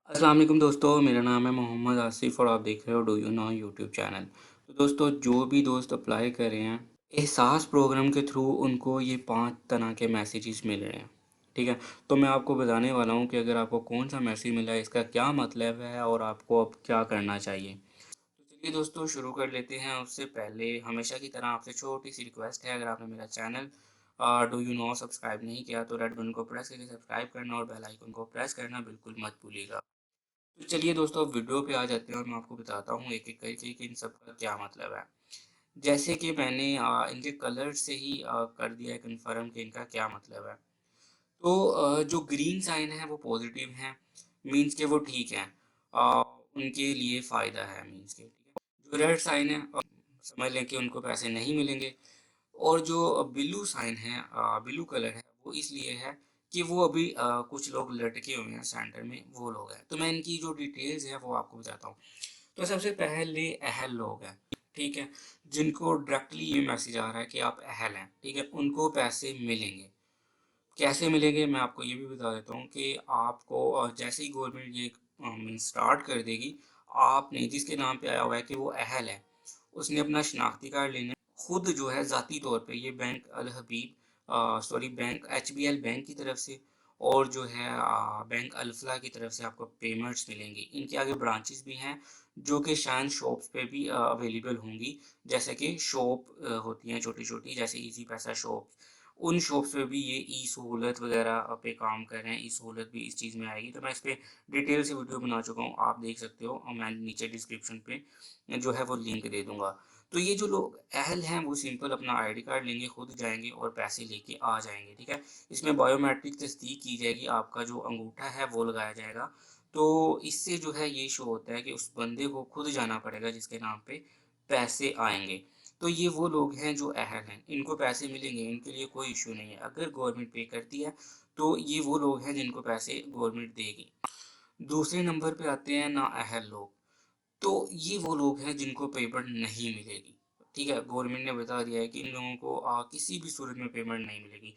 अस्सलाम वालेकुम दोस्तों, मेरा नाम है मोहम्मद आसिफ़ और आप देख रहे हो do you know YouTube channel. तो दोस्तों, जो भी दोस्त अप्लाई कर रहे हैं, एहसास प्रोग्राम के थ्रू उनको ये 5 तरह के मैसेजेस मिल रहे हैं, ठीक है? तो मैं आपको बताने वाला हूँ कि अगर आपको कौन-सा मैसेज मिला है, इसका क्या मतलब है और आपको अब क्या करना चाहिए। तो चलिए दोस्तों शुरू कर लेते हैं। उससे पहले हमेशा की तरह आपसे छोटी-सी रिक्वेस्ट है, अगर आपने मेरा channel do you know subscribe नहीं किया तो रेड बटन को प्रेस करके सब्सक्राइब करना और बेल आइकन को प्रेस करना बिल्कुल मत भूलिएगा। तो चलिए दोस्तों, अब वीडियो पे आ जाते हैं और मैं आपको बताता हूँ एक-एक करके कि इन सब का क्या मतलब है। जैसे कि मैंने इनके कलर से ही कर दिया है कन्फर्म कि इनका क्या मतलब है। तो जो ग्रीन साइन है वो पॉजिटिव है, मीन्स के वो ठीक है। उनके लिए फ़ायदा है मीन्स के, ठीक है। जो रेड साइन है समझ लें कि उनको पैसे नहीं मिलेंगे। और जो ब्लू साइन है ब्लू कलर है वो इसलिए है कि वो अभी कुछ लोग लटके हुए हैं सेंटर में, वो लोग हैं। तो मैं इनकी जो डिटेल्स है वो आपको बताता हूँ। तो सबसे पहले अहल लोग हैं, ठीक है, जिनको डायरेक्टली ये मैसेज आ रहा है कि आप अहल हैं, ठीक है, उनको पैसे मिलेंगे। कैसे मिलेंगे मैं आपको ये भी बता देता हूँ कि आपको जैसे ही गवर्नमेंट ये स्टार्ट कर देगी, आपने जिसके नाम पे आया हुआ है कि वो अहल है, उसने अपना शनाख्ती कार्ड लेना है। खुद जो है ज़ाती तौर पे ये बैंक अल हबीब सॉरी बैंक एचबीएल बैंक की तरफ से और जो है बैंक अल्फला की तरफ से आपको पेमेंट्स मिलेंगी। इनके आगे ब्रांचेस भी हैं जो कि शायद शॉप्स पे भी अवेलेबल होंगी, जैसे कि शॉप होती हैं छोटी-छोटी, जैसे ईज़ी पैसा शॉप, उन शॉप्स पे भी ये ई सहूलत वगैरह पे काम कर रहे हैं। ई सहूलत भी इस चीज़ में आएगी। तो मैं इस पे डिटेल से वीडियो बना चुका हूँ, आप देख सकते हो और मैं नीचे डिस्क्रिप्शन पे जो है वो लिंक दे दूँगा। तो ये जो लोग अहल हैं वो सिंपल अपना आईडी कार्ड लेंगे, खुद जाएँगे और पैसे लेके आ जाएँगे, ठीक है? इसमें बायोमेट्रिक तस्दीक की जाएगी, आपका जो अंगूठा है वो लगाया जाएगा। तो इससे जो है ये शो होता है कि उस बंदे को खुद जाना पड़ेगा जिसके नाम पे पैसे आएँगे। तो ये वो लोग हैं जो अहल हैं, इनको पैसे मिलेंगे, इनके लिए कोई इश्यू नहीं है। अगर गवर्नमेंट पे करती है, तो ये वो लोग हैं जिनको पैसे गवर्नमेंट देगी। दूसरे नंबर पे आते हैं नाअहल लोग, तो ये वो लोग हैं जिनको पेमेंट नहीं मिलेगी, ठीक है? गवर्नमेंट ने बता दिया है कि इन लोगों को किसी भी सूरत में पेमेंट नहीं मिलेगी।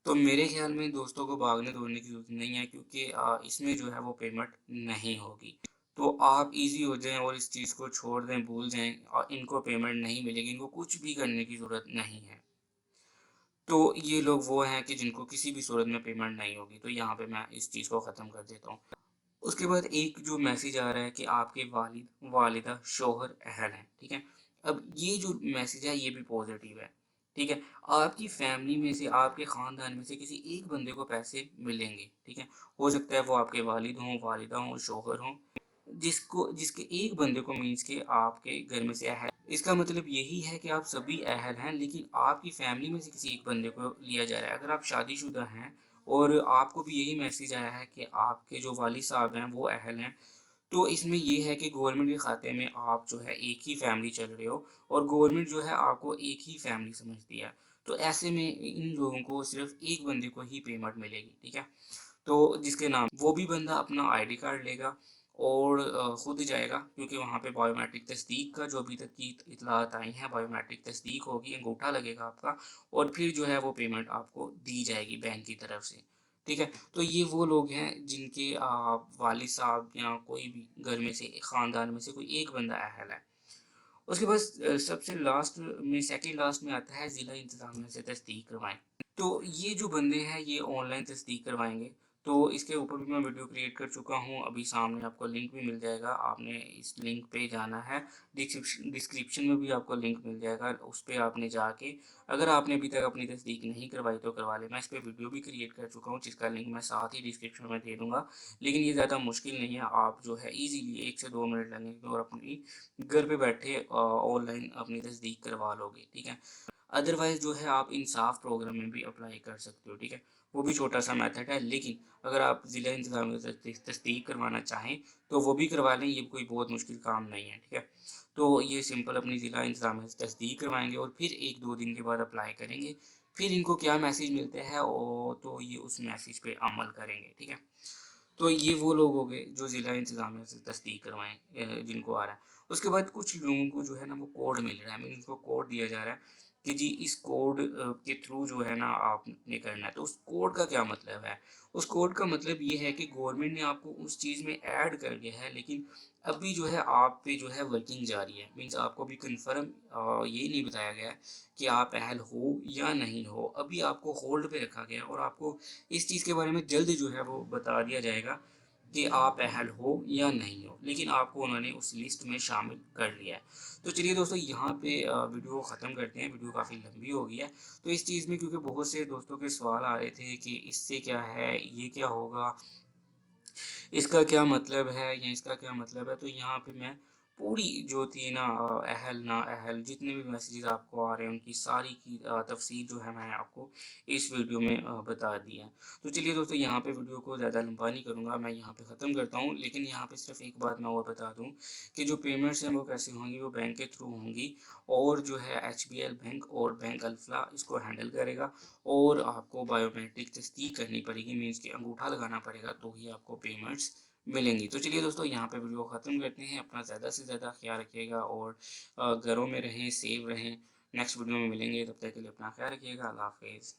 तो मेरे ख़्याल में दोस्तों को भागने-दौड़ने की ज़रूरत नहीं है, क्योंकि इसमें जो है वो पेमेंट नहीं होगी। तो आप ईज़ी हो जाएँ और इस चीज़ को छोड़ दें, भूल जाएँ और इनको पेमेंट नहीं मिलेगी, इनको कुछ भी करने की ज़रूरत नहीं है। तो ये लोग वो हैं कि जिनको किसी भी सूरत में पेमेंट नहीं होगी, तो यहाँ पे मैं इस चीज़ को ख़त्म कर देता हूँ। उसके बाद एक जो मैसेज आ रहा है कि आपके वालिद, वालिदा, शौहर अहल हैं, ठीक है? अब ये जो मैसेज है ये भी पॉज़िटिव है, ठीक है? आपकी फ़ैमिली में से, आपके ख़ानदान में से किसी एक बंदे को पैसे मिलेंगे, ठीक है? हो सकता है वो आपके वालिद हों, वालिदा हों, शौहर हों, जिसको जिसके एक बंदे को मीन्स के आपके घर में से अहल, इसका मतलब यही है कि आप सभी अहल हैं, लेकिन आपकी फ़ैमिली में से किसी एक बंदे को लिया जा रहा है। अगर आप शादीशुदा हैं और आपको भी यही मैसेज आया है कि आपके जो वालिद साहब हैं वो अहल हैं, तो इसमें ये है कि गवर्नमेंट के खाते में आप जो है एक ही फैमिली चल रहे हो और गवर्नमेंट जो है आपको एक ही फैमिली समझती है। तो ऐसे में इन लोगों को सिर्फ़ एक बंदे को ही पेमेंट मिलेगी, ठीक है? तो जिसके नाम वो भी बंदा अपना आईडी कार्ड लेगा और खुद जाएगा, क्योंकि वहाँ पे बायोमेट्रिक तस्दीक का जो अभी तक की इत्तलात आई हैं, बायोमेट्रिक तस्दीक होगी, अंगूठा लगेगा आपका और फिर जो है वो पेमेंट आपको दी जाएगी बैंक की तरफ से, ठीक है? तो ये वो लोग हैं जिनके वालिद साहब या कोई भी घर में से ख़ानदान में से कोई एक बंदा अहल है। उसके बाद सबसे लास्ट में सेकंड लास्ट में आता है ज़िला इंतज़ामिया से तस्दीक करवाएँ। तो ये जो बंदे हैं ये ऑनलाइन तस्दीक करवाएँगे। तो इसके ऊपर भी मैं वीडियो क्रिएट कर चुका हूँ, अभी सामने आपको लिंक भी मिल जाएगा, आपने इस लिंक पे जाना है, डिस्क्रिप्शन में भी आपको लिंक मिल जाएगा, उस पे आपने जाके अगर आपने अभी तक अपनी तस्दीक नहीं करवाई तो करवा लें। मैं इस पे वीडियो भी क्रिएट कर चुका हूँ जिसका लिंक मैं साथ ही डिस्क्रिप्शन में दे दूँगा। लेकिन ये ज़्यादा मुश्किल नहीं है, आप जो है ईज़िली 1 से 2 मिनट लगेंगे और अपनी घर पे बैठे ऑनलाइन अपनी तस्दीक करवा लोगे, ठीक है? अदरवाइज़ जो है आप इंसाफ़ प्रोग्राम में भी अप्लाई कर सकते हो, ठीक है? वो भी छोटा-सा मेथड है, लेकिन अगर आप ज़िला इंतज़ामिया से तस्दीक करवाना चाहें, तो वो भी करवा लें, ये कोई बहुत मुश्किल काम नहीं है, ठीक है? तो ये सिंपल अपनी ज़िला इंतज़ामिया से तस्दीक करवाएँगे और फिर 1-2 दिन के बाद अप्लाई करेंगे। फिर इनको क्या मैसेज मिलता है तो ये उस मैसेज पे अमल करेंगे, ठीक है? तो ये वो लोग हो गए जो ज़िला इंतज़ामिया से तस्दीक करवाएँ जिनको आ रहा है। उसके बाद कुछ लोगों को जो है ना वो कोड मिल रहा है, मीन्स उनको कोड दिया जा रहा है کہ جی اس کوڈ کے تھرو جو ہے نا آپ نے کرنا ہے۔ تو اس کوڈ کا کیا مطلب ہے؟ اس کوڈ کا مطلب یہ ہے کہ گورنمنٹ نے آپ کو اس چیز میں ایڈ کر دیا ہے، لیکن ابھی جو ہے آپ پہ جو ہے ورکنگ جاری ہے، مینس آپ کو بھی کنفرم یہ نہیں بتایا گیا کہ آپ اہل ہو یا نہیں ہو، ابھی آپ کو ہولڈ پہ رکھا گیا، اور آپ کو اس چیز کے بارے میں جلد جو ہے وہ بتا دیا جائے گا کہ آپ اہل ہو یا نہیں ہو، لیکن آپ کو انہوں نے اس لسٹ میں شامل کر لیا ہے۔ تو چلیے دوستو یہاں پہ ویڈیو کو ختم کرتے ہیں، ویڈیو کافی لمبی ہو گئی ہے۔ تو اس چیز میں کیونکہ بہت سے دوستوں کے سوال آ رہے تھے کہ اس سے کیا ہے، یہ کیا ہوگا، اس کا کیا مطلب ہے یا اس کا کیا مطلب ہے، تو یہاں پہ میں پوری جو تھی نا اہل نا اہل جتنے بھی میسیجز آپ کو آ رہے ہیں ان کی ساری کی تفصیل جو ہے میں آپ کو اس ویڈیو میں بتا دی ہے۔ تو چلیے دوستو یہاں پہ ویڈیو کو زیادہ لمبا نہیں کروں گا، میں یہاں پہ ختم کرتا ہوں، لیکن یہاں پہ صرف ایک بات میں اور بتا دوں کہ جو پیمنٹس ہیں وہ کیسے ہوں گی، وہ بینک کے تھرو ہوں گی، اور جو ہے ایچ بی ایل بینک اور بینک الفلا اس کو ہینڈل کرے گا، اور آپ کو بایو میٹرک تصدیق کرنی پڑے گی، مینس کہ انگوٹھا لگانا پڑے گا تو ہی آپ کو پیمنٹس ملیں گی۔ تو چلیے دوستو یہاں پہ ویڈیو ختم کرتے ہیں، اپنا زیادہ سے زیادہ خیال رکھیے گا، اور گھروں میں رہیں، سیف رہیں۔ نیکسٹ ویڈیو میں ملیں گے، تب تک کے لیے اپنا خیال رکھیے گا، اللہ حافظ۔